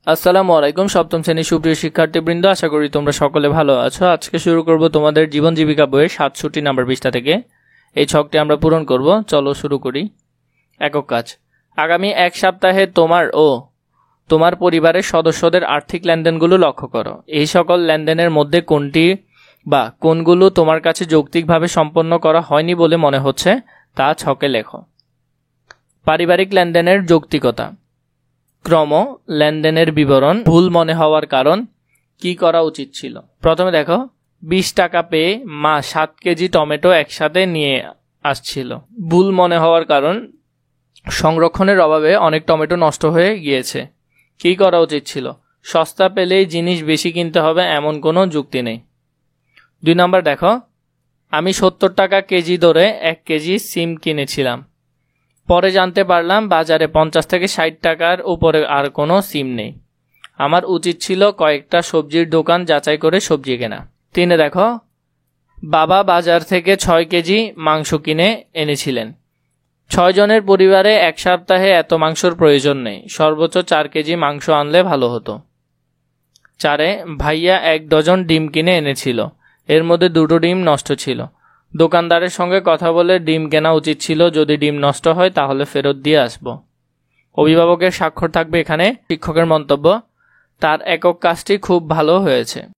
আসসালামু আলাইকুম সপ্তম শ্রেণীর সুপ্রিয় শিক্ষার্থীবৃন্দ, আশা করি তোমরা সকলে ভালো আছো। আজকে শুরু করব তোমাদের জীবন জীবিকা বইয়ের ৬৭ নম্বর পৃষ্ঠা থেকে। এই ছকটি আমরা পূরণ করব। চলো শুরু করি। একক কাজ। আগামী এক সপ্তাহে তোমার ও তোমার পরিবারের সদস্যদের আর্থিক লেনদেনগুলো লক্ষ্য করো। এই সকল লেনদেনের মধ্যে কোনটি বা কোনগুলো তোমার কাছে যৌক্তিকভাবে সম্পন্ন করা হয়নি বলে মনে হচ্ছে তা ছকে লেখো। পারিবারিক লেনদেনের যৌক্তিকতা। ক্রম লেনদেনের বিবরণ ভুল মনে হওয়ার কারণ, কি করা উচিত ছিল। প্রথমে দেখো, 20 টাকা পেয়ে মা 7 কেজি টমেটো একসাথে নিয়ে আসছিল। ভুল মনে হওয়ার কারণ, সংরক্ষণের অভাবে অনেক টমেটো নষ্ট হয়ে গিয়েছে। কি করা উচিত ছিল, সস্তা পেলেই জিনিস বেশি কিনতে হবে এমন কোনো যুক্তি নেই। 2 নম্বর দেখো, আমি 70 টাকা কেজি দরে 1 কেজি সিম কিনেছিলাম। পরে জানতে পারলাম বাজারে 50 থেকে 60 টাকার উপরে আর কোনো সিম নেই। আমার উচিত ছিল কয়েকটা সবজির দোকান যাচাই করে সবজি কেনা। 3 দেখো, বাবা বাজার থেকে 6 কেজি মাংস কিনে এনেছিলেন। 6 জনের পরিবারে এক সপ্তাহে এত মাংসর প্রয়োজন নেই, সর্বোচ্চ 4 কেজি মাংস আনলে ভালো হতো। 4 ভাইয়া 1 ডজন ডিম কিনে এনেছিল, এর মধ্যে 2টো ডিম নষ্ট ছিল। দোকানদারের সঙ্গে কথা বলে ডিম কেনা উচিত ছিল, যদি ডিম নষ্ট হয় তাহলে ফেরত দিয়ে আসব। অভিভাবকের স্বাক্ষর থাকবে এখানে। শিক্ষকের মন্তব্য, তার একক কাজটি খুব ভালো হয়েছে।